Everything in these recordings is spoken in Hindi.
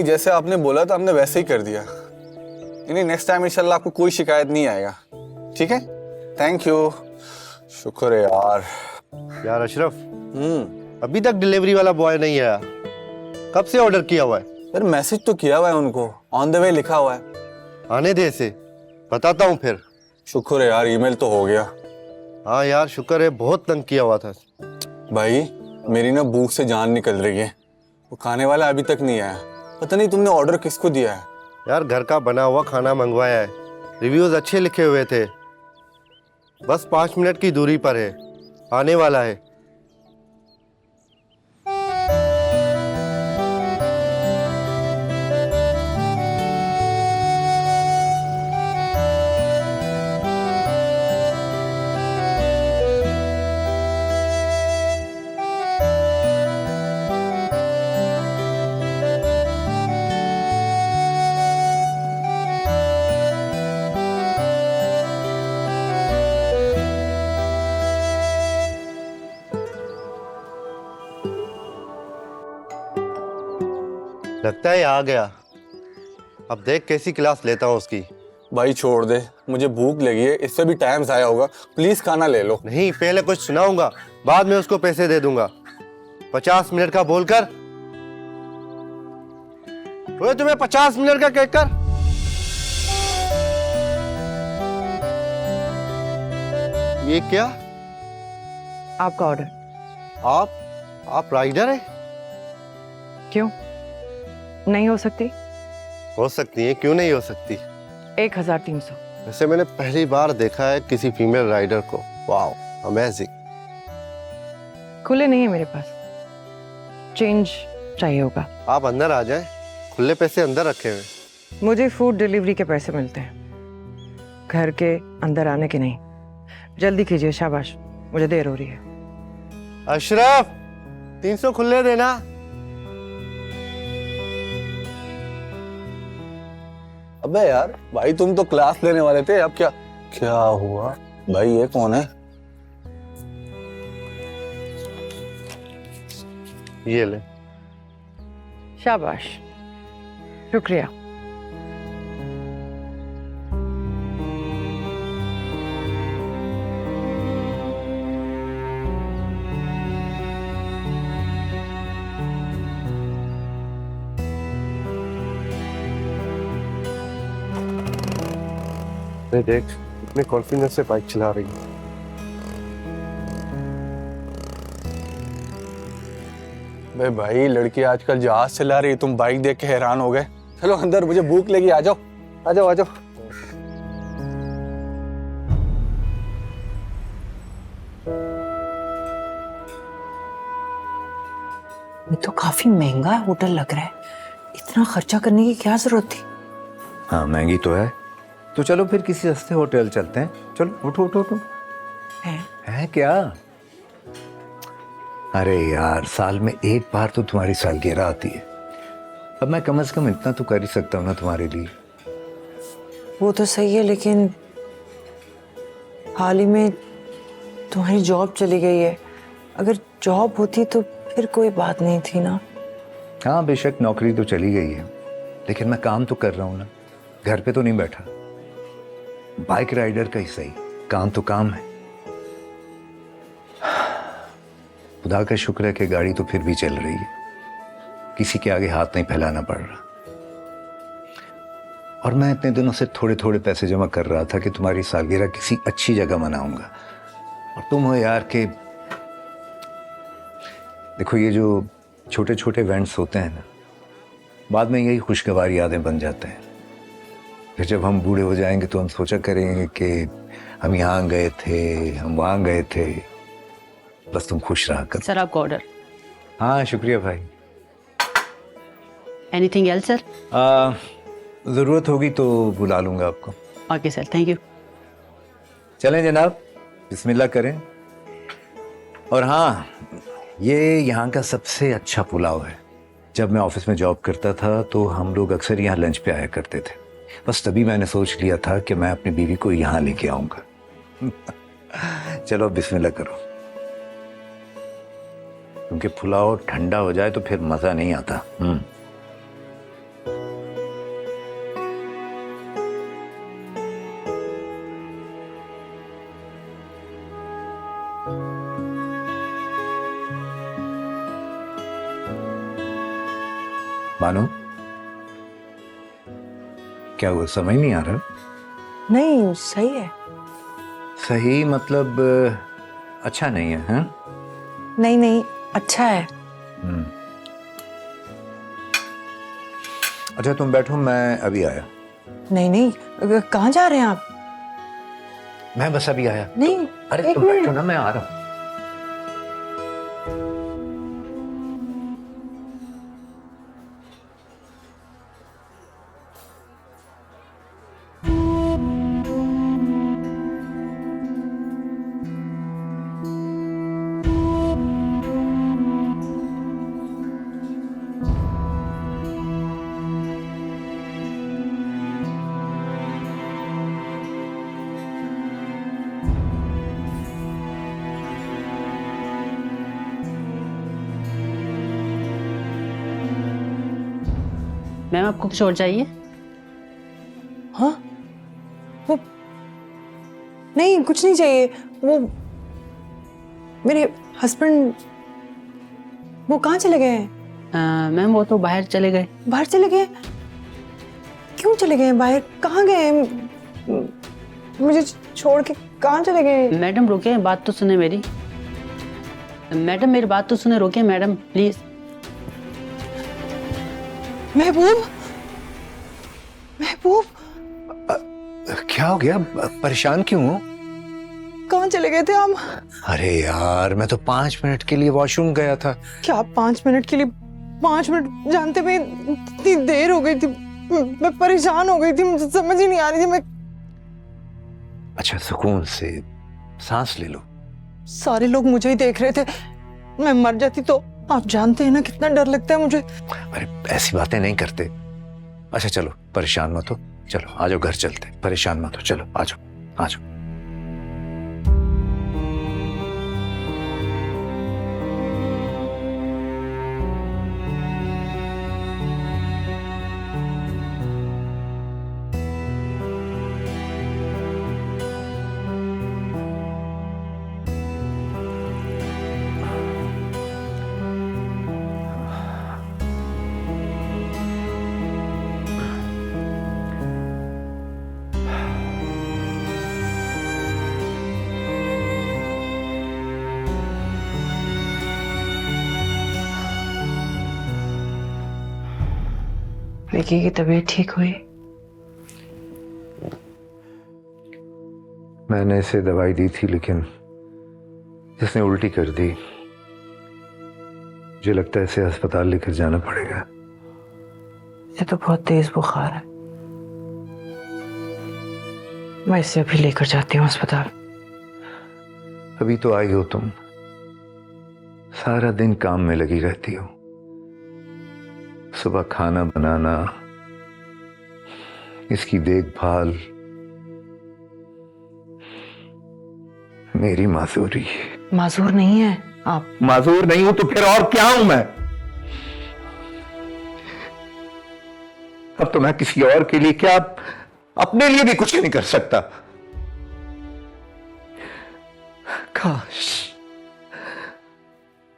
जैसे आपने बोला तो हमने वैसे ही कर दिया। नहीं, नेक्स्ट टाइम इंशाल्लाह आपको कोई शिकायत नहीं आएगा। ठीक है, थैंक यू। शुक्र है यार। यार अशरफ, अभी तक डिलीवरी वाला बॉय नहीं आया। कब से ऑर्डर किया हुआ है? यार मैसेज तो किया हुआ है उनको, ऑन द वे लिखा हुआ है। आने दे इसे, बताता हूँ फिर। शुक्र है यार, ईमेल तो हो गया। हाँ यार शुक्र है, बहुत तंग किया हुआ था। भाई मेरी ना भूख से जान निकल रही है। वो खाने वाला अभी तक नहीं आया। पता नहीं तुमने ऑर्डर किसको दिया है। यार घर का बना हुआ खाना मंगवाया है, रिव्यूज अच्छे लिखे हुए थे। बस 5 मिनट की दूरी पर है, आने वाला है। लगता है आ गया। अब देख कैसी क्लास लेता हूँ उसकी। भाई छोड़ दे, मुझे भूख लगी है, इससे भी टाइम जाया होगा। प्लीज खाना ले लो। नहीं, पहले कुछ सुनाऊंगा, बाद में उसको पैसे दे दूंगा। 50 मिनट का बोलकर ओए, तुम्हें 50 मिनट का कहकर। ये क्या? आपका ऑर्डर। आप राइडर है? क्यों नहीं हो सकती? हो सकती है, क्यों नहीं हो सकती। 1300। वैसे मैंने पहली बार देखा है किसी फीमेल राइडर को। Wow, amazing. खुले नहीं है मेरे पास, चेंज चाहिए होगा। आप अंदर आ जाएं, खुले पैसे अंदर रखे हुए। मुझे फूड डिलीवरी के पैसे मिलते हैं, घर के अंदर आने के नहीं। जल्दी कीजिए, शाबाश, मुझे देर हो रही है। अशरफ, 300 खुले देना। अबे यार, भाई तुम तो क्लास लेने वाले थे, अब क्या क्या हुआ? भाई ये कौन है? ये ले। शाबाश, शुक्रिया। देख इतने कॉन्फिडेंस से बाइक चला रही है। भाई लड़की आजकल जहाज चला रही है, तुम बाइक देख के हैरान हो गए। चलो अंदर, मुझे भूख लगी। आ जाओ आ जाओ आ जाओ। ये तो काफी महंगा होटल लग रहा है, इतना खर्चा करने की क्या जरूरत थी? हाँ महंगी तो है, तो चलो फिर किसी सस्ते होटल चलते हैं। चलो उठो उठो उठो। है क्या? अरे यार, साल में एक बार तो तुम्हारी सालगिरह आती है। अब मैं कम से कम इतना तो कर ही सकता हूँ ना तुम्हारे लिए। वो तो सही है, लेकिन हाल ही में तुम्हारी जॉब चली गई है। अगर जॉब होती तो फिर कोई बात नहीं थी ना। हाँ बेशक नौकरी तो चली गई है, लेकिन मैं काम तो कर रहा हूँ ना, घर पे तो नहीं बैठा। बाइक राइडर का ही सही, काम तो काम है। खुदा का शुक्र है कि गाड़ी तो फिर भी चल रही है, किसी के आगे हाथ नहीं फैलाना पड़ रहा। और मैं इतने दिनों से थोड़े थोड़े पैसे जमा कर रहा था कि तुम्हारी सालगिरह किसी अच्छी जगह मनाऊंगा। और तुम हो यार के, देखो ये जो छोटे छोटे इवेंट्स होते हैं ना, बाद में यही खुशगवार यादें बन जाते हैं। फिर जब हम बूढ़े हो जाएंगे तो हम सोचा करेंगे कि हम यहाँ गए थे, हम वहाँ गए थे। बस तुम खुश रहा कर। सर आपका ऑर्डर। हाँ शुक्रिया भाई। Anything else sir? ज़रूरत होगी तो बुला लूँगा आपको। Okay sir, thank you. चलें जनाब, बिस्मिल्लाह करें। और हाँ, ये यहाँ का सबसे अच्छा पुलाव है। जब मैं ऑफिस में जॉब करता था तो हम लोग अक्सर यहाँ लंच पे आया करते थे। बस तभी मैंने सोच लिया था कि मैं अपनी बीवी को यहाँ लेके आऊँगा। चलो बिस्मिल्लाह करो, क्योंकि पुलाव ठंडा हो जाए तो फिर मज़ा नहीं आता। मानो, क्या वो समझ नहीं आ रहा? नहीं, सही है। सही मतलब अच्छा नहीं है, हाँ? नहीं नहीं, अच्छा है। अच्छा तुम बैठो, मैं अभी आया। नहीं नहीं, कहाँ जा रहे हैं आप? मैं बस अभी आया। नहीं, अरे एक तुम मिनट। बैठो ना, मैं आ रहा हूँ। मैम आपको कुछ और चाहिए? हाँ, वो नहीं, कुछ नहीं चाहिए। वो मेरे हस्बैंड, वो कहाँ चले गए हैं? मैम वो तो बाहर चले गए। बाहर चले गए? क्यों चले गए हैं बाहर? कहाँ गए हैं? मुझे छोड़ के कहाँ चले गए? मैडम रुके, बात तो सुने मेरी। मैडम मेरी बात तो सुने, रुके मैडम प्लीज। महबूब, महबूब, क्या हो गया? परेशान क्यों हो? कहाँ चले गए थे आप? अरे यार, मैं तो 5 मिनट के लिए वॉशरूम गया था। क्या आप 5 मिनट के लिए? 5 मिनट जानते हुए इतनी देर हो गई थी, मैं परेशान हो गई थी, मुझे समझ ही नहीं आ रही थी। मैं अच्छा सुकून से सांस ले लो। सारे लोग मुझे ही देख रहे थे, मैं मर जाती तो। आप जानते हैं ना कितना डर लगता है मुझे। अरे ऐसी बातें नहीं करते। अच्छा चलो, परेशान मत हो, चलो आ जाओ, घर चलते। परेशान मत हो, चलो आ जाओ, आ जाओ। विकी की तबीयत ठीक हुई? मैंने इसे दवाई दी थी, लेकिन इसने उल्टी कर दी। मुझे लगता है इसे अस्पताल लेकर जाना पड़ेगा। ये तो बहुत तेज बुखार है। मैं इसे अभी लेकर जाती हूँ अस्पताल। अभी तो आई हो तुम, सारा दिन काम में लगी रहती हो। सुबह खाना बनाना, इसकी देखभाल मेरी माजूरी है। माजूर नहीं है आप। माजूर नहीं हूं तो फिर और क्या हूं मैं? अब तो मैं किसी और के लिए क्या, अपने लिए भी कुछ नहीं कर सकता। काश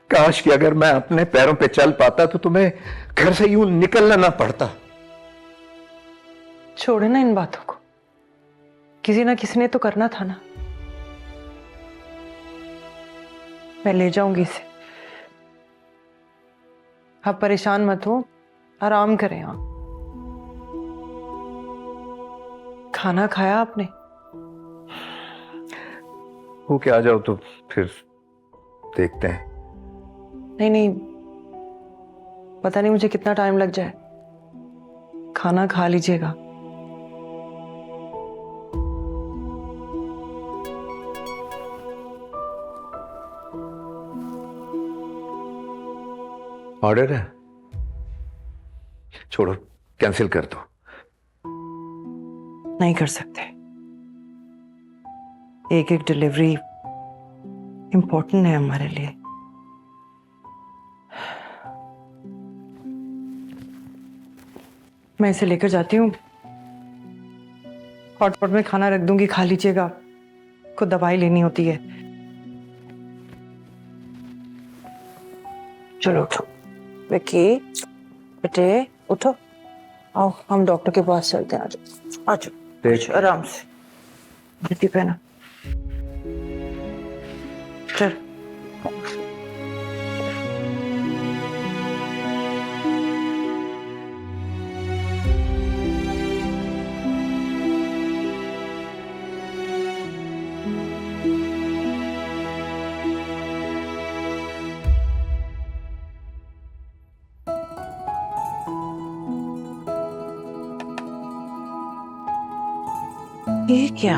काश कि अगर मैं अपने पैरों पे चल पाता तो तुम्हें घर से यूं निकलना ना पड़ता। छोड़े ना इन बातों को, किसी ना किसी ने तो करना था ना। मैं ले जाऊंगी इसे, आप परेशान मत हो, आराम करें आप। खाना खाया आपने? वो क्या, आ जाओ तो फिर देखते हैं। नहीं नहीं, पता नहीं मुझे कितना टाइम लग जाए। खाना खा लीजिएगा। ऑर्डर है, छोड़ो, कैंसिल कर दो। नहीं कर सकते, एक एक डिलीवरी इंपॉर्टेंट है हमारे लिए। मैं इसे लेकर जाती हूँ, हॉटपॉट में खाना रख दूंगी, खा लीजिएगा। को दवाई लेनी होती है। चलो उठो विक्की बेटे। उठो, आओ हम डॉक्टर के पास चलते हैं। आ जाओ आराम से, जूती पहना। चल ये क्या?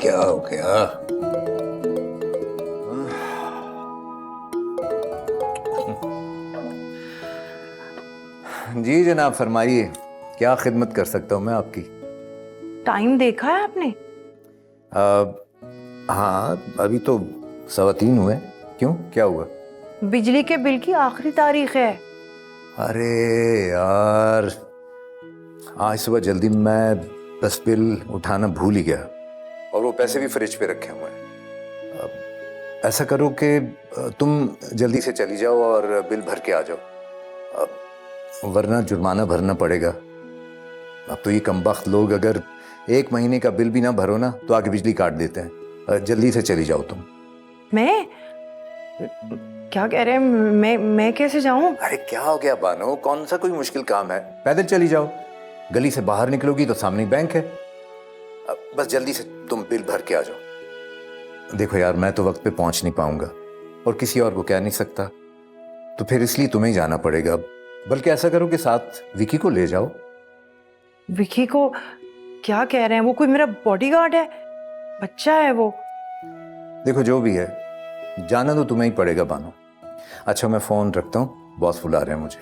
क्या हो गया? जी जनाब, फरमाइए, क्या खिदमत कर सकता हूँ मैं आपकी? टाइम देखा है आपने? हाँ, अभी तो 3:15 हुए। क्यों, क्या हुआ? बिजली के बिल की आखिरी तारीख है। अरे यार, आज सुबह जल्दी मैं 10 बिल उठाना भूल ही गया, और वो पैसे भी फ्रिज पे रखे हुए हैं। अब ऐसा करो कि तुम जल्दी से चली जाओ और बिल भर के आ जाओ, वरना जुर्माना भरना पड़ेगा। अब तो ये कमबख्त लोग अगर 1 महीने का बिल भी ना भरो ना तो आगे बिजली काट देते हैं। जल्दी से चली जाओ तुम। मैं क्या कह रहे हैं? मैं कैसे जाऊं? अरे क्या हो गया बानो, कौन सा कोई मुश्किल काम है? पैदल चली जाओ, गली से बाहर निकलोगी तो सामने बैंक है। बस जल्दी से तुम बिल भर के आ जाओ। देखो यार, मैं तो वक्त पे पहुंच नहीं पाऊंगा और किसी और को कह नहीं सकता, तो फिर इसलिए तुम्हें ही जाना पड़ेगा। बल्कि ऐसा करो कि साथ विकी को ले जाओ। विकी को? क्या कह रहे हैं? वो कोई मेरा बॉडीगार्ड है? बच्चा है वो। देखो जो भी है, जाना तो तुम्हें ही पड़ेगा बानो। अच्छा मैं फोन रखता हूँ, बॉस बुला रहे हैं मुझे।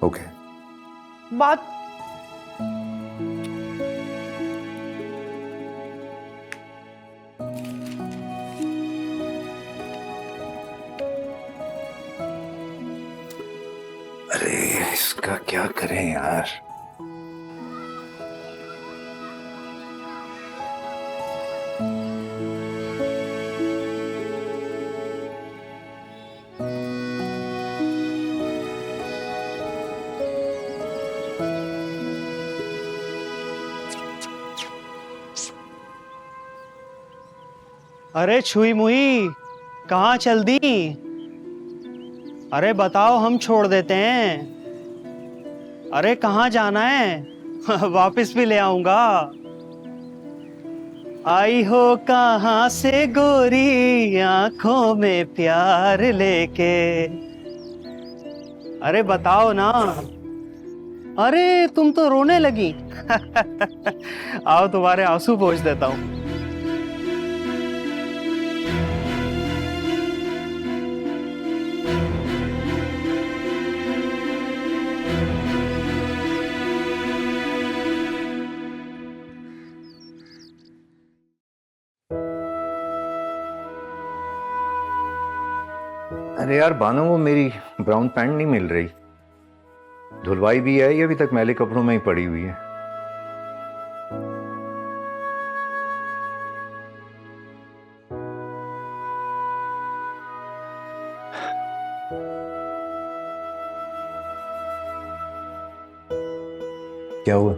ओके बात अरे इसका क्या करें यार। अरे छुई मुई, कहाँ चल दी? अरे बताओ, हम छोड़ देते हैं। अरे कहाँ जाना है? वापस भी ले आऊंगा। आई हो कहाँ से गोरी, आंखों में प्यार लेके। अरे बताओ ना। अरे तुम तो रोने लगी। आओ तुम्हारे आंसू पोंछ देता हूँ। अरे यार बानो, वो मेरी ब्राउन पैंट नहीं मिल रही। धुलवाई भी है, ये अभी तक मैले कपड़ों में ही पड़ी हुई है। क्या हुआ?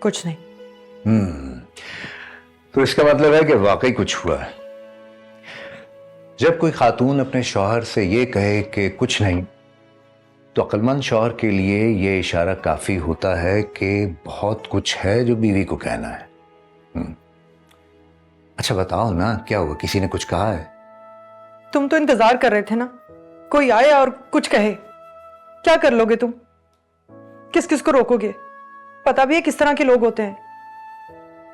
कुछ नहीं। तो इसका मतलब है कि वाकई कुछ हुआ है। जब कोई खातून अपने शौहर से ये कहे कि कुछ नहीं, तो अक्लमंद शौहर के लिए ये इशारा काफी होता है कि बहुत कुछ है जो बीवी को कहना है। अच्छा बताओ ना, क्या हुआ? किसी ने कुछ कहा है? तुम तो इंतजार कर रहे थे ना, कोई आए और कुछ कहे। क्या कर लोगे तुम? किस किस को रोकोगे? पता भी है किस तरह के लोग होते हैं।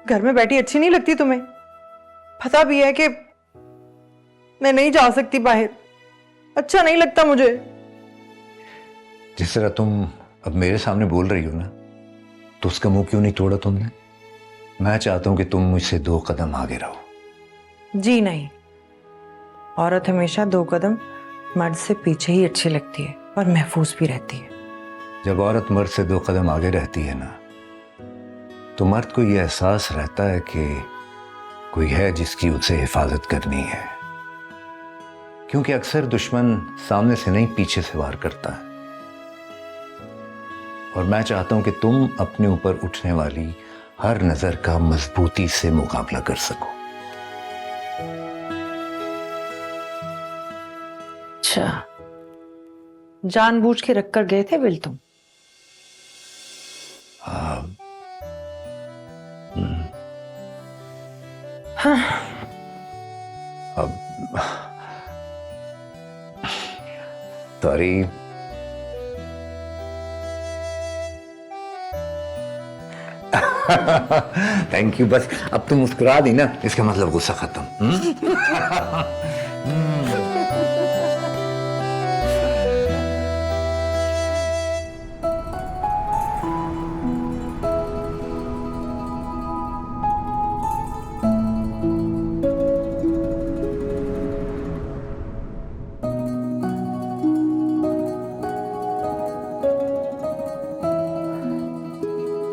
घर में बैठी अच्छी नहीं लगती तुम्हें? पता भी है कि मैं नहीं जा सकती बाहर, अच्छा नहीं लगता मुझे। जिस तरह तुम अब मेरे सामने बोल रही हो ना, तो उसका मुंह क्यों नहीं तोड़ा तुमने? मैं चाहता हूं कि तुम मुझसे 2 कदम आगे रहो। जी नहीं, औरत हमेशा 2 कदम मर्द से पीछे ही अच्छी लगती है और महफूज भी रहती है। जब औरत मर्द से 2 कदम आगे रहती है ना, तो मर्द को यह एहसास रहता है कि कोई है जिसकी उसे हिफाजत करनी है, क्योंकि अक्सर दुश्मन सामने से नहीं पीछे से वार करता है। और मैं चाहता हूं कि तुम अपने ऊपर उठने वाली हर नजर का मजबूती से मुकाबला कर सको। अच्छा, जानबूझ के रख कर गए थे बिल तुम? अब सॉरी, थैंक यू। बस अब तुम मुस्कुरा दी ना, इसका मतलब गुस्सा खत्म।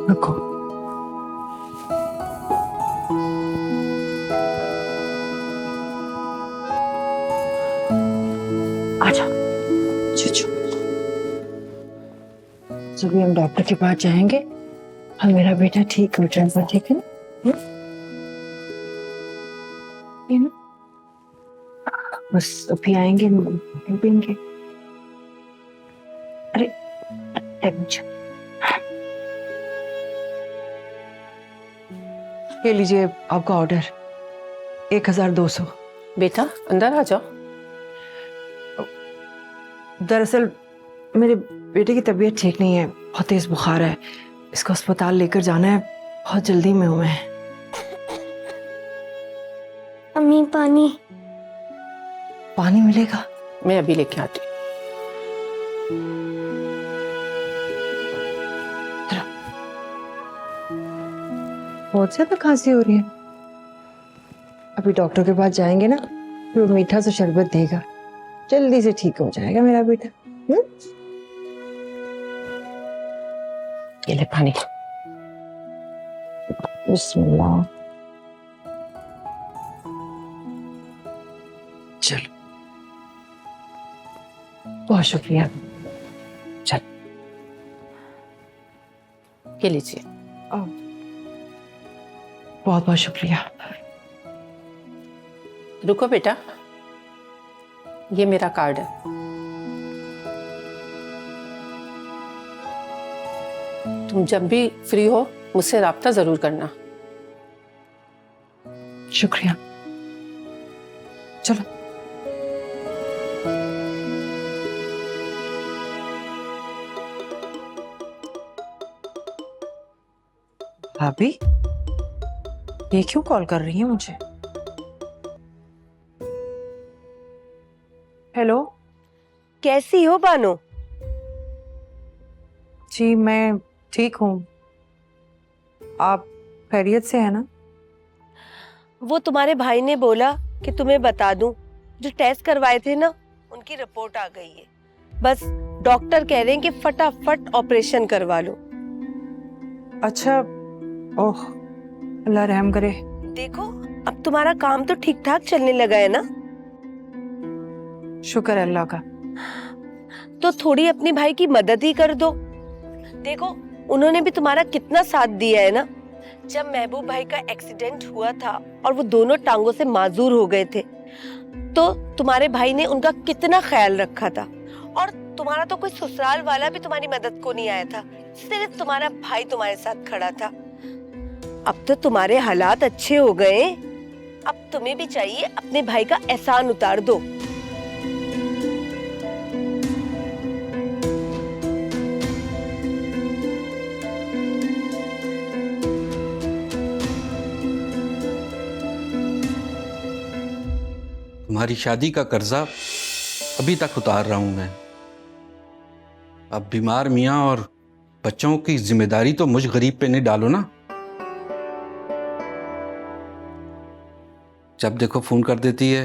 रुको, आजा चुचू। जब भी हम डॉक्टर के पास जाएंगे और मेरा बेटा ठीक हो जाएगा, ठीक है ना? ये ना, बस अभी आएंगे, पिएंगे। अरे मुझे ये लीजिए आपका ऑर्डर, 1200। बेटा अंदर आ जाओ। दरअसल मेरे बेटे की तबीयत ठीक नहीं है, बहुत तेज बुखार है, इसको अस्पताल लेकर जाना है, बहुत जल्दी में हूं मैं। अम्मी पानी। पानी मिलेगा? मैं अभी लेके आती हूँ। बहुत ज्यादा खांसी हो रही है। अभी डॉक्टर के पास जाएंगे ना, फिर वो मीठा सा शरबत देगा, जल्दी से ठीक हो जाएगा मेरा बेटा। ये ले पानी। बिस्मिल्लाह। चलो, बहुत शुक्रिया। चल, ये लीजिए। बहुत बहुत शुक्रिया। रुको बेटा, ये मेरा कार्ड है, तुम जब भी फ्री हो मुझसे राब्ता जरूर करना। शुक्रिया। चलो। भाभी, ये क्यों कॉल कर रही है मुझे? हेलो। कैसी हो बानो? जी मैं ठीक हूँ, आप खैरियत से है ना? वो तुम्हारे भाई ने बोला कि तुम्हें बता दूं, जो टेस्ट करवाए थे ना उनकी रिपोर्ट आ गई है। बस डॉक्टर कह रहे हैं कि फटाफट ऑपरेशन करवा लो। अच्छा, ओह अल्लाह रहम करे। देखो अब तुम्हारा काम तो ठीक ठाक चलने लगा है ना? शुक्र है अल्लाह का। तो थोड़ी अपने भाई की मदद ही कर दो। देखो उन्होंने भी तुम्हारा कितना साथ दिया है ना। जब महबूब भाई का एक्सीडेंट हुआ था और वो दोनों टांगों से माजूर हो गए थे, तो तुम्हारे भाई ने उनका कितना ख्याल रखा था। और तुम्हारा तो कोई ससुराल वाला भी तुम्हारी मदद को नहीं आया था, सिर्फ तुम्हारा भाई तुम्हारे साथ खड़ा था। अब तो तुम्हारे हालात अच्छे हो गए, अब तुम्हें भी चाहिए अपने भाई का एहसान उतार दो। तुम्हारी शादी का कर्जा अभी तक उतार रहा हूं मैं। अब बीमार मियाँ और बच्चों की जिम्मेदारी तो मुझ गरीब पे नहीं डालो ना। जब देखो फोन कर देती है,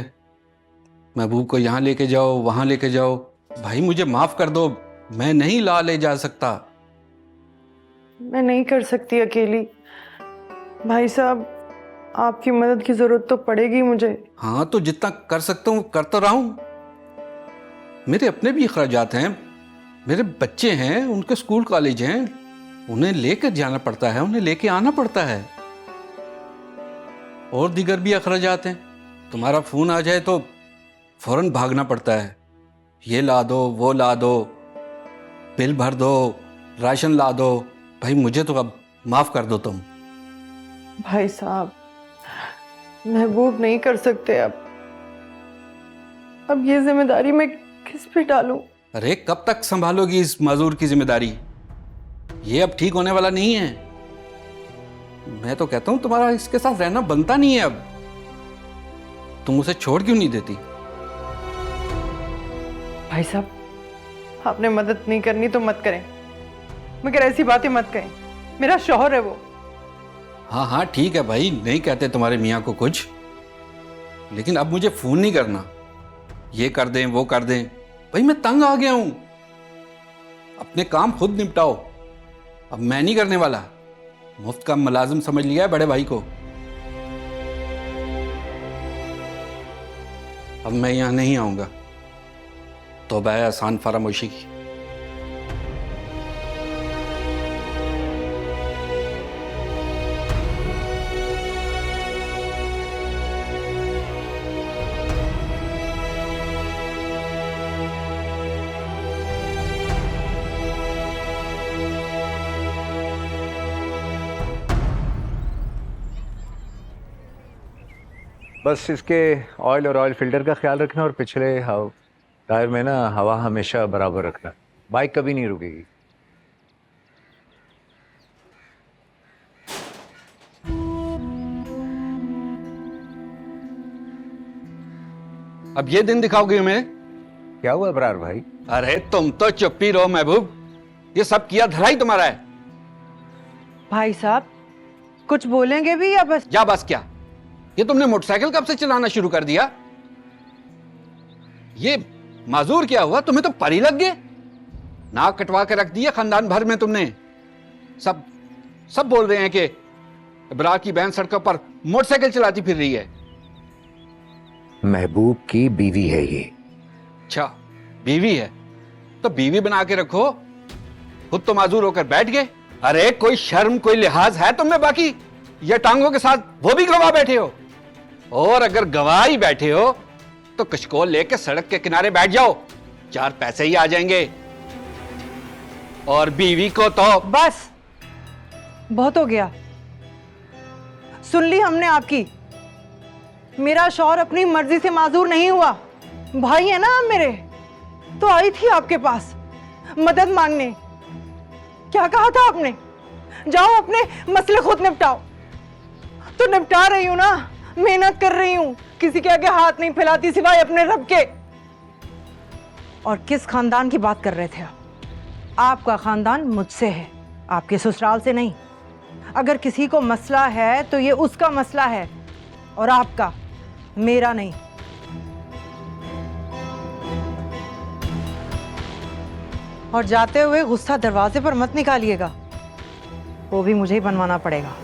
महबूब को यहाँ लेके जाओ, वहां लेके जाओ। भाई मुझे माफ कर दो, मैं नहीं ला ले जा सकता। मैं नहीं कर सकती अकेली। भाई साहब आपकी मदद की जरूरत तो पड़ेगी मुझे। हाँ तो जितना कर सकता हूँ कर तो रहा हूँ। मेरे अपने भी अखराजात हैं, मेरे बच्चे हैं, उनके स्कूल कॉलेज हैं, उन्हें लेकर जाना पड़ता है, उन्हें लेके आना पड़ता है, और दीगर भी अखराजात हैं। तुम्हारा फोन आ जाए तो फौरन भागना पड़ता है, ये ला दो वो ला दो, बिल भर दो, राशन ला दो। भाई मुझे तो अब माफ कर दो तुम। भाई साहब, महबूब नहीं कर सकते अब ये जिम्मेदारी मैं किस पे डालूं? अरे कब तक संभालोगी इस माजूर की जिम्मेदारी? ये अब ठीक होने वाला नहीं है। मैं तो कहता हूं तुम्हारा इसके साथ रहना बनता नहीं है अब। तुम उसे छोड़ क्यों नहीं देती? भाई साहब, आपने मदद नहीं करनी तो मत करें, मगर ऐसी बातें मत कहें। मेरा शौहर है वो। हाँ हाँ ठीक है भाई, नहीं कहते तुम्हारे मियाँ को कुछ, लेकिन अब मुझे फोन नहीं करना, ये कर दें वो कर दें। भाई मैं तंग आ गया हूं, अपने काम खुद निपटाओ। अब मैं नहीं करने वाला, मुफ्त का मुलाजिम समझ लिया है बड़े भाई को। अब मैं यहां नहीं आऊंगा, तौबा है आसान फरामोशी की। बस इसके ऑयल और ऑयल फिल्टर का ख्याल रखना, और पिछले टायर में ना हवा हमेशा बराबर रखना। बाइक कभी नहीं रुकेगी। अब ये दिन दिखाओगे हमें? क्या हुआ अबरार भाई? अरे तुम तो चुप ही रहो महबूब, ये सब किया धरा ही तुम्हारा है। भाई साहब, कुछ बोलेंगे भी या बस? या बस क्या? ये तुमने मोटरसाइकिल कब से चलाना शुरू कर दिया? ये माजूर क्या हुआ, तुम्हें तो परी लग गए। नाक कटवा के रख दिया खानदान भर में तुमने। सब बोल रहे हैं कि इब्रार की बहन सड़कों पर मोटरसाइकिल चलाती फिर रही है। महबूब की बीवी है ये। अच्छा बीवी है तो बीवी बना के रखो, खुद तो माजूर होकर बैठ गए। अरे कोई शर्म कोई लिहाज है तुम में बाकी? ये टांगों के साथ वो भी गवा बैठे हो, और अगर गवाह ही बैठे हो तो कशकोल लेके सड़क के किनारे बैठ जाओ, 4 पैसे ही आ जाएंगे। और बीवी को तो बस बहुत हो गया, सुन ली हमने आपकी। मेरा शौहर अपनी मर्जी से माजूर नहीं हुआ, भाई है ना आप मेरे, तो आई थी आपके पास मदद मांगने। क्या कहा था आपने? जाओ अपने मसले खुद निपटाओ। तो निपटा रही हूं ना, मेहनत कर रही हूं, किसी के आगे हाथ नहीं फैलाती सिवाय अपने रब के। और किस खानदान की बात कर रहे थे आप? आपका खानदान मुझसे है, आपके ससुराल से नहीं। अगर किसी को मसला है तो ये उसका मसला है, और आपका, मेरा नहीं। और जाते हुए गुस्सा दरवाजे पर मत निकालिएगा, वो भी मुझे ही बनवाना पड़ेगा।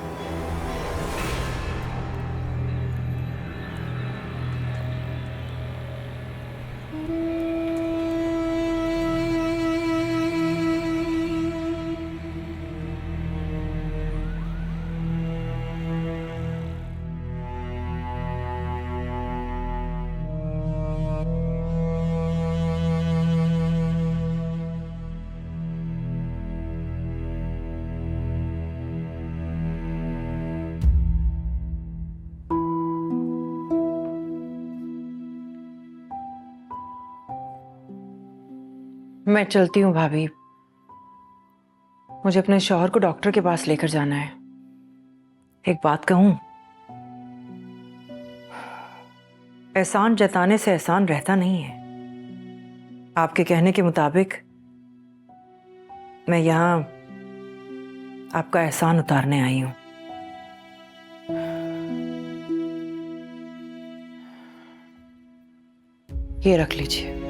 मैं चलती हूँ भाभी, मुझे अपने शौहर को डॉक्टर के पास लेकर जाना है। एक बात कहूं, एहसान जताने से एहसान रहता नहीं है। आपके कहने के मुताबिक मैं यहां आपका एहसान उतारने आई हूं। ये रख लीजिए।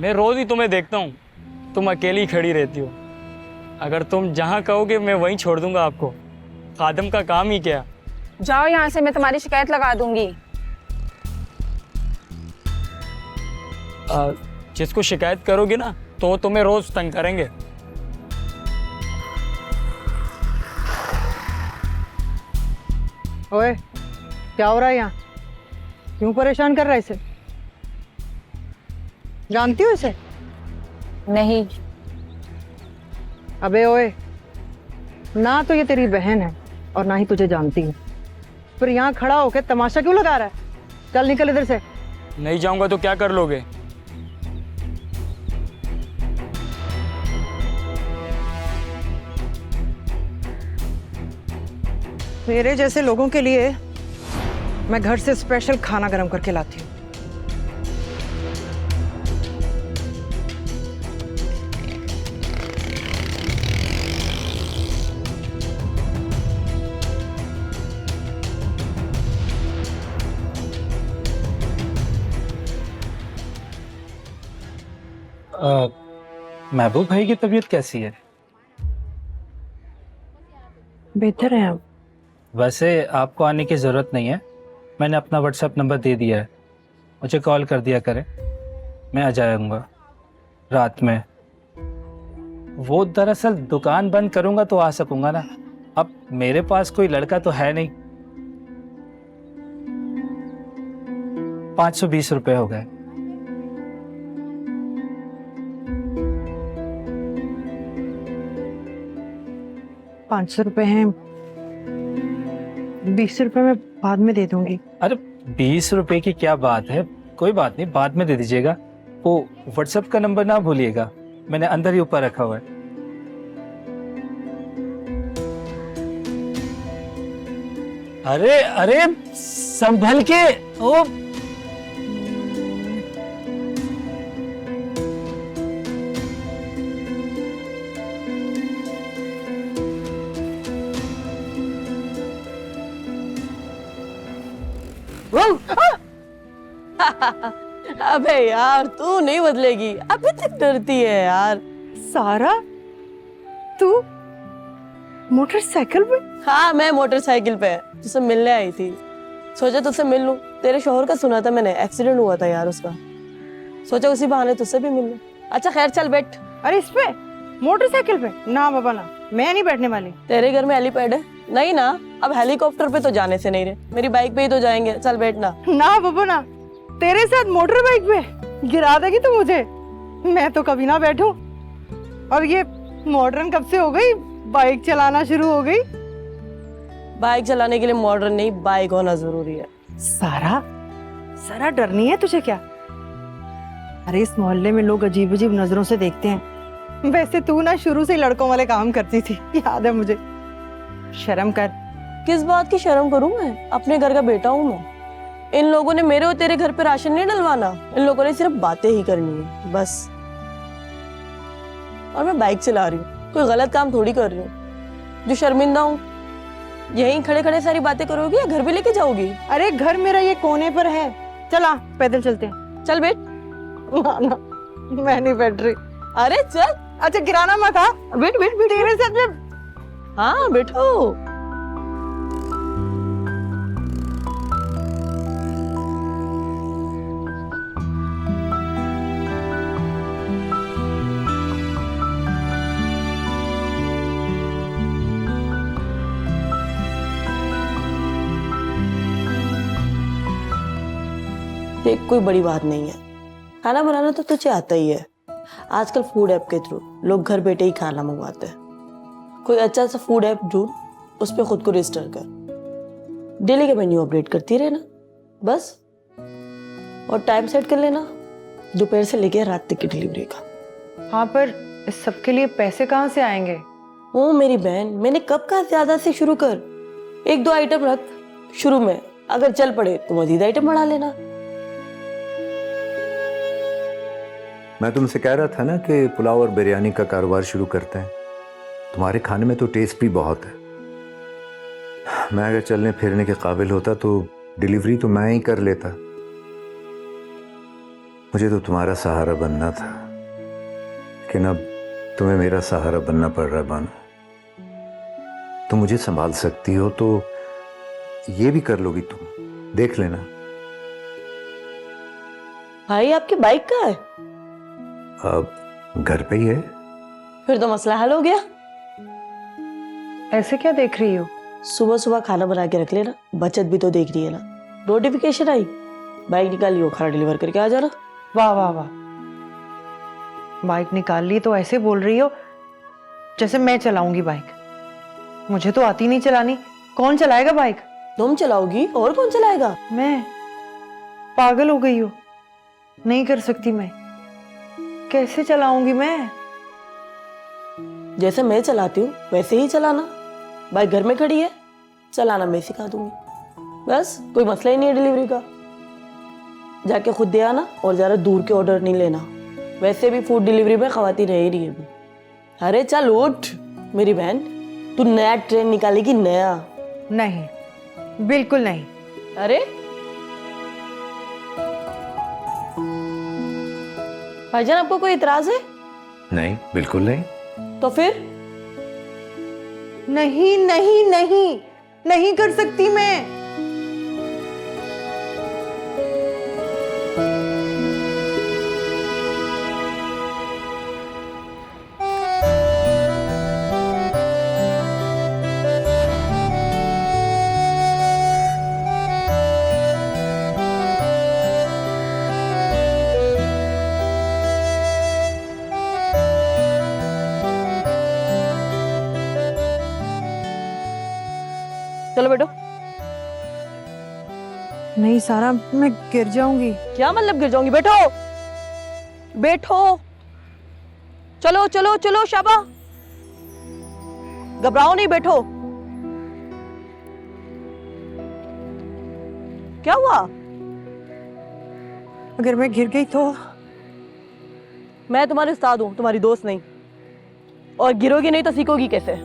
मैं रोज़ ही तुम्हें देखता हूँ, तुम अकेली खड़ी रहती हो। अगर तुम जहाँ कहोगे मैं वहीं छोड़ दूंगा आपको। खादम का काम ही क्या। जाओ यहाँ से, मैं तुम्हारी शिकायत लगा दूंगी। जिसको शिकायत करोगे ना तो तुम्हें रोज़ तंग करेंगे। ओए, क्या हो रहा है यहाँ? क्यों परेशान कर रहा है इसे? जानती हो इसे? नहीं। अबे ओए, ना तो ये तेरी बहन है और ना ही तुझे जानती है, फिर यहाँ खड़ा होकर तमाशा क्यों लगा रहा है? चल निकल इधर से। नहीं जाऊंगा तो क्या कर लोगे? मेरे जैसे लोगों के लिए मैं घर से स्पेशल खाना गरम करके लाती हूँ। महबूब भाई की तबीयत कैसी है? बेहतर है अब। वैसे आपको आने की ज़रूरत नहीं है, मैंने अपना व्हाट्सएप नंबर दे दिया है, मुझे कॉल कर दिया करें, मैं आ जाऊंगा रात में। वो दरअसल दुकान बंद करूंगा तो आ सकूंगा ना, अब मेरे पास कोई लड़का तो है नहीं। 520 रुपये हो गए। ₹500 हैं, 20 रुपए मैं बाद में दे दूंगी। अरे 20 रुपए की क्या बात है, कोई बात नहीं, बाद में दे दीजिएगा। वो व्हाट्सएप का नंबर ना भूलिएगा, मैंने अंदर ही ऊपर रखा हुआ है। अरे अरे संभल के। ओ अबे यार, तू नहीं बदलेगी, अभी तक डरती है यार। सारा, तू मोटरसाइकिल पे? हाँ, मैं मोटरसाइकिल पे तुझसे मिलने आई थी, सोचा तुझसे मिल लूं। तेरे शोहर का सुना था मैंने, एक्सीडेंट हुआ था यार उसका, सोचा उसी बहाने तुझसे भी मिल लूं। अच्छा खैर, चल बैठ। अरे इस पे मोटरसाइकिल पे? ना बाबा ना, मैं नहीं बैठने वाली। तेरे घर में हेलीपैड है? नहीं ना, अब हेलीकॉप्टर पे तो जाने से नहीं रहे, मेरी बाइक पे ही तो जाएंगे। चल बैठना। ना बाबा ना, तेरे साथ मोटर बाइक पे गिरा देगी तो मुझे, मैं तो कभी ना बैठूं। और ये मॉडर्न कब से हो गई, बाइक चलाना शुरू हो गई? बाइक चलाने के लिए मॉडर्न नहीं, बाइक होना जरूरी है। सारा, सारा डर नहीं है तुझे क्या? अरे इस मोहल्ले में लोग अजीब अजीब नजरों से देखते हैं। वैसे तू ना शुरू से लड़कों वाले काम करती थी, याद है मुझे। शर्म कर। किस बात की शर्म करूं मैं? अपने घर का बेटा हूं मैं। इन लोगों ने मेरे और तेरे घर पे राशन नहीं डलवाना, इन लोगों ने सिर्फ बातें ही करनी है बस। और मैं बाइक चला रही हूँ, कोई गलत काम थोड़ी कर रही हूँ जो शर्मिंदा हूँ। यहीं खड़े खड़े सारी बातें करोगी या घर भी लेके जाओगी? अरे घर मेरा ये कोने पर है, चला पैदल चलते हैं। चल बैठ। ना ना, मैं नहीं बैठ रही। अरे चल। अच्छा गिराना मत। हाँ बैठ बैठ बैठ, तेरे साथ में। हाँ बैठो। देख, कोई बड़ी बात नहीं है, खाना बनाना तो तुझे आता ही है। आजकल फूड ऐप के थ्रू लोग घर बैठे ही खाना मंगवाते हैं। कोई अच्छा सा फूड ऐप ढूंढ, उस पर खुद को रजिस्टर कर, डेली का मेन्यू अपडेट करती रहना बस। और टाइम सेट कर लेना, दोपहर से लेकर रात तक की डिलीवरी का। हाँ, पर इस सब के लिए पैसे कहाँ से आएंगे? ओ मेरी बहन, मैंने कब कहा ज्यादा से शुरू कर, 1-2 आइटम रख शुरू में, अगर चल पड़े तो मजीद आइटम बढ़ा लेना। मैं तुमसे कह रहा था ना कि पुलाव और बिरयानी का कारोबार शुरू करते हैं। तुम्हारे खाने में तो टेस्ट भी बहुत है। मैं अगर चलने फिरने के काबिल होता तो डिलीवरी तो मैं ही कर लेता। मुझे तो तुम्हारा सहारा बनना था, लेकिन अब तुम्हें मेरा सहारा बनना पड़ रहा है बानो। तुम मुझे संभाल सकती हो तो ये भी कर लोगी तुम, देख लेना। भाई आपकी बाइक कहाँ है? अब घर पे ही है। फिर तो मसला हल हो गया। ऐसे क्या देख रही हो? सुबह सुबह खाना बना के रख लेना, बचत भी तो देख रही है ना। नोटिफिकेशन आई, बाइक निकाल लियो, खाना डिलीवर करके आ जाना। वाह वाह वाह, बाइक निकाल ली तो ऐसे बोल रही हो जैसे मैं चलाऊंगी बाइक। मुझे तो आती नहीं चलानी। कौन चलाएगा बाइक? तुम चलाओगी, और कौन चलाएगा? मैं पागल हो गई हूँ, नहीं कर सकती मैं। कैसे चलाऊंगी मैं? जैसे मैं चलाती हूँ वैसे ही चलाना। बाइक घर में खड़ी है, चलाना मैं सिखा दूंगी। बस, कोई मसला ही नहीं है डिलीवरी का। जाके खुद दे आना और ज़्यादा दूर के ऑर्डर नहीं लेना। वैसे भी फूड डिलीवरी में खवातीन रह ही रही है। अरे चल उठ मेरी बहन, तू नया ट्रेन निकालेगी, नया। नहीं, बिल्कुल नहीं। अरे भाईजान, आपको कोई इतराज है? नहीं, बिल्कुल नहीं। तो फिर? नहीं नहीं नहीं, नहीं कर सकती मैं। चलो बैठो। नहीं सारा, मैं गिर जाऊंगी। क्या मतलब गिर जाऊंगी? बैठो बैठो। चलो चलो चलो शाबा, घबराओ नहीं, बैठो। क्या हुआ? अगर मैं गिर गई तो? मैं तुम्हारी उस्ताद हूं, तुम्हारी दोस्त नहीं। और गिरोगी नहीं तो सीखोगी कैसे?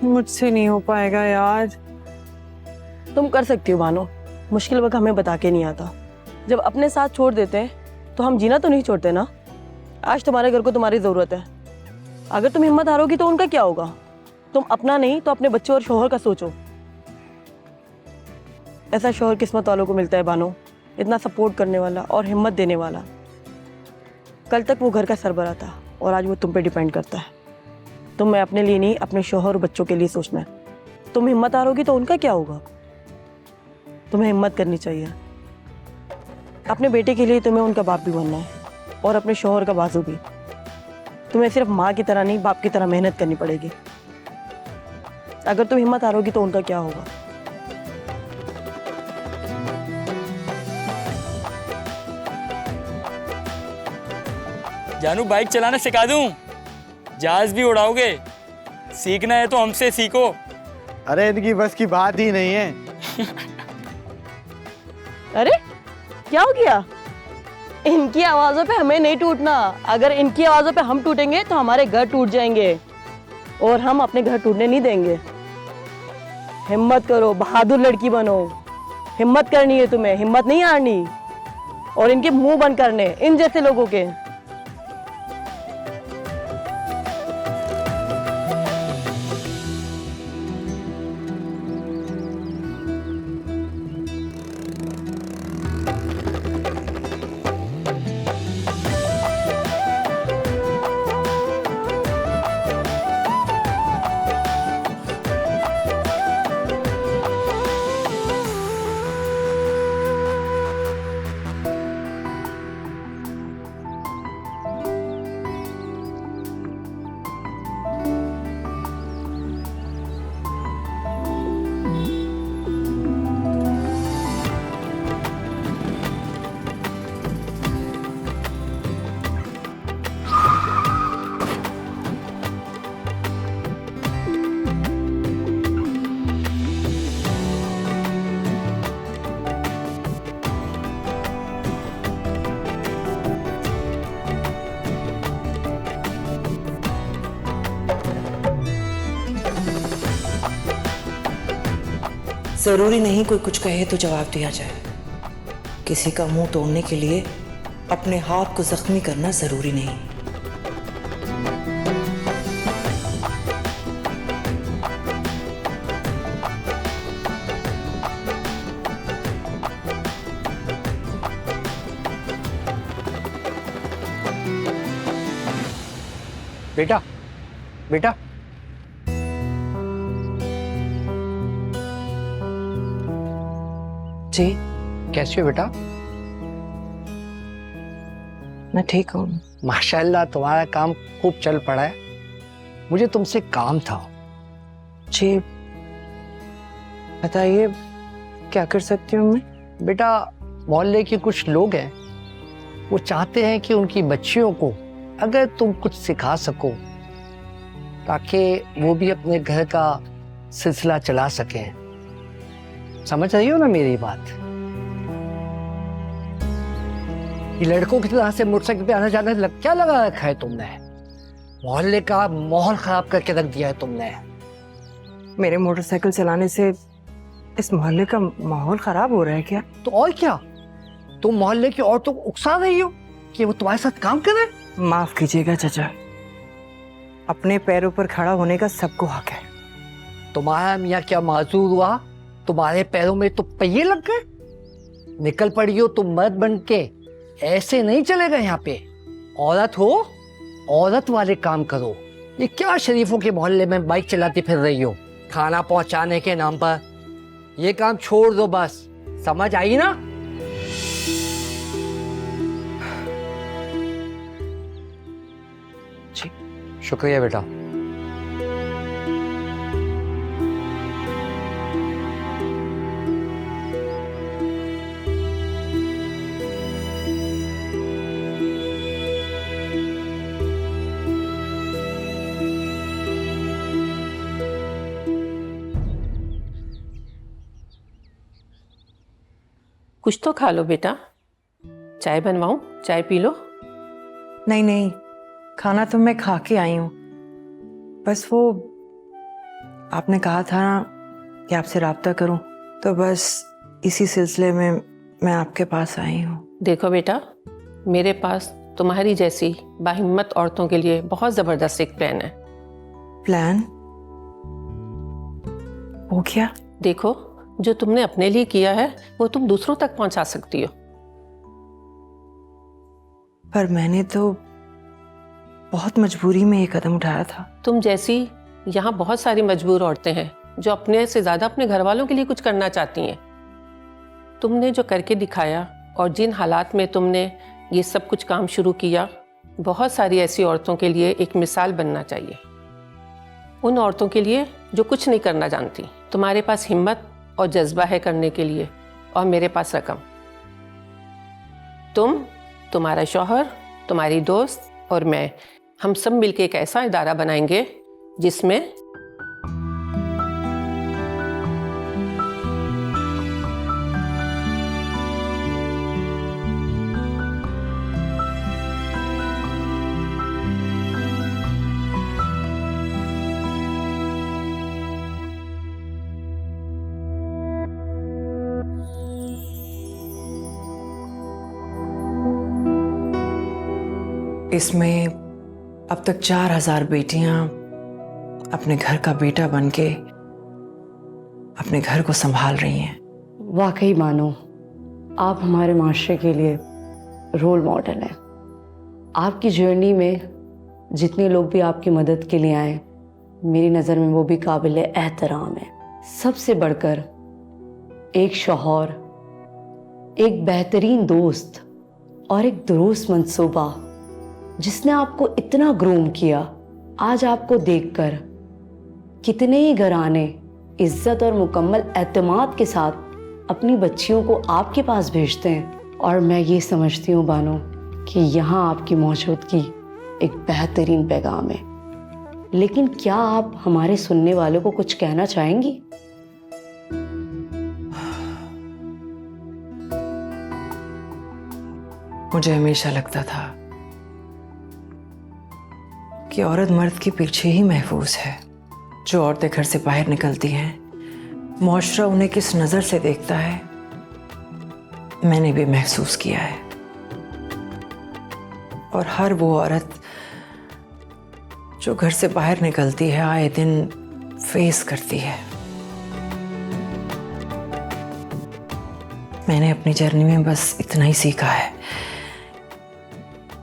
मुझसे नहीं हो पाएगा यार। तुम कर सकती हो बानो, मुश्किल वक्त हमें बता के नहीं आता। जब अपने साथ छोड़ देते हैं तो हम जीना तो नहीं छोड़ते ना। आज तुम्हारे घर को तुम्हारी जरूरत है। अगर तुम हिम्मत हारोगी तो उनका क्या होगा? तुम अपना नहीं तो अपने बच्चों और शोहर का सोचो। ऐसा शोहर किस्मत वालों को मिलता है बानो, इतना सपोर्ट करने वाला और हिम्मत देने वाला। कल तक वो घर का सरबराह था और आज वो तुम पे डिपेंड करता है। तुम्हें अपने लिए नहीं, अपने शोहर और बच्चों के लिए सोचना है। तुम हिम्मत हारोगी तो उनका क्या होगा? तुम्हें हिम्मत करनी चाहिए। अपने बेटे के लिए तुम्हें उनका बाप भी बनना है और अपने शोहर का बाजू भी। तुम्हें सिर्फ माँ की तरह नहीं, बाप की तरह मेहनत करनी पड़ेगी। अगर तुम हिम्मत हारोगी तो उनका क्या होगा? जानू, बाइक चलाना सिखा दूं? जहाज भी उड़ाओगे? सीखना है तो हमसे सीखो। अरे इनकी बस की बात ही नहीं है। अरे क्या हो गया? इनकी आवाजों पे हमें नहीं टूटना। अगर इनकी आवाजों पे हम टूटेंगे तो हमारे घर टूट जाएंगे और हम अपने घर टूटने नहीं देंगे। हिम्मत करो, बहादुर लड़की बनो। हिम्मत करनी है तुम्हें, हिम्मत नहीं हारनी। और इनके मुंह बंद करने, इन जैसे लोगों के। जरूरी नहीं कोई कुछ कहे तो जवाब दिया जाए। किसी का मुंह तोड़ने के लिए अपने हाथ को जख्मी करना जरूरी नहीं। बेटा बेटा जी कैसे हो बेटा? मैं ठीक हूँ। माशाल्लाह तुम्हारा काम खूब चल पड़ा है। मुझे तुमसे काम था। जी बताइए, क्या कर सकती हूँ मैं? बेटा मोहल्ले के कुछ लोग हैं, वो चाहते हैं कि उनकी बच्चियों को अगर तुम कुछ सिखा सको ताकि वो भी अपने घर का सिलसिला चला सकें। समझ रही हो ना मेरी बात? ये लड़कों की तरह से मोटरसाइकिल पे आना जाना क्या लगा रखा है तुमने? मोहल्ले का माहौल खराब करके रख दिया है तुमने। मेरे मोटरसाइकिल चलाने से इस मोहल्ले का माहौल खराब हो रहा है क्या? तो और क्या, तुम मोहल्ले की औरतों को उकसा रही हो कि वो तुम्हारे साथ काम करे? माफ कीजिएगा चाचा, अपने पैरों पर खड़ा होने का सबको हक है। तुम्हारा मियाँ क्या माजूर हुआ? तुम्हारे पैरों में तो पहिए लग गए। निकल पड़ी हो तुम मर्द बन के, ऐसे नहीं चलेगा यहाँ पे। औरत हो, औरत वाले काम करो। ये क्या शरीफों के मोहल्ले में बाइक चलाती फिर रही हो खाना पहुंचाने के नाम पर? ये काम छोड़ दो बस, समझ आई ना? जी शुक्रिया बेटा। कुछ तो खा लो बेटा। चाय बनवाऊं? चाय पी लो। नहीं नहीं, खाना तो मैं खा के आई हूँ। बस वो आपने कहा था ना कि आपसे राब्ता करूं, तो बस इसी सिलसिले में मैं आपके पास आई हूँ। देखो बेटा, मेरे पास तुम्हारी जैसी बाहिम्मत औरतों के लिए बहुत जबरदस्त एक प्लान है। प्लान? वो क्या? देखो, जो तुमने अपने लिए किया है वो तुम दूसरों तक पहुंचा सकती हो। पर मैंने तो बहुत मजबूरी में ये कदम उठाया था। तुम जैसी यहाँ बहुत सारी मजबूर औरतें हैं जो अपने से ज्यादा अपने घर वालों के लिए कुछ करना चाहती हैं। तुमने जो करके दिखाया और जिन हालात में तुमने ये सब कुछ काम शुरू किया, बहुत सारी ऐसी औरतों के लिए एक मिसाल बनना चाहिए। उन औरतों के लिए जो कुछ नहीं करना जानती। तुम्हारे पास हिम्मत और जज्बा है करने के लिए, और मेरे पास रकम। तुम, तुम्हारा शौहर, तुम्हारी दोस्त और मैं, हम सब मिलके एक ऐसा इदारा बनाएंगे जिसमें इसमें अब तक 4000 बेटियां अपने घर का बेटा बनके अपने घर को संभाल रही हैं। वाकई मानो, आप हमारे माशरे के लिए रोल मॉडल हैं। आपकी जर्नी में जितने लोग भी आपकी मदद के लिए आए, मेरी नज़र में वो भी काबिल एहतराम है। सबसे बढ़कर एक शौहर, एक बेहतरीन दोस्त और एक दुरुस्त मंसूबा जिसने आपको इतना ग्रूम किया। आज आपको देखकर कितने ही घराने इज्जत और मुकम्मल एतमाद के साथ अपनी बच्चियों को आपके पास भेजते हैं। और मैं ये समझती हूँ बानो कि यहाँ आपकी मौजूदगी एक बेहतरीन पैगाम है। लेकिन क्या आप हमारे सुनने वालों को कुछ कहना चाहेंगी? मुझे हमेशा लगता था कि औरत मर्द के पीछे ही महफूज है। जो औरतें घर से बाहर निकलती हैं मुआशरा उन्हें किस नज़र से देखता है मैंने भी महसूस किया है। और हर वो औरत जो घर से बाहर निकलती है आए दिन फेस करती है। मैंने अपनी जर्नी में बस इतना ही सीखा है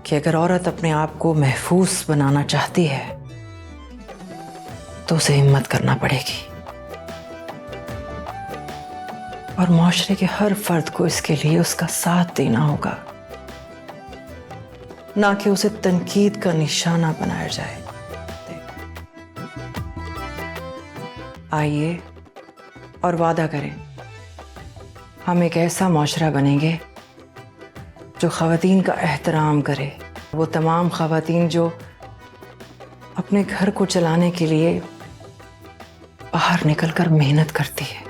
कि अगर औरत अपने आप को महफूज बनाना चाहती है तो उसे हिम्मत करना पड़ेगी और माशरे के हर फर्द को इसके लिए उसका साथ देना होगा, ना कि उसे तनकीद का निशाना बनाया जाए। आइए और वादा करें, हम एक ऐसा माशरा बनेंगे जो ख़वातीन का एहतराम करे, वो तमाम ख़वातीन जो अपने घर को चलाने के लिए बाहर निकलकर मेहनत करती है।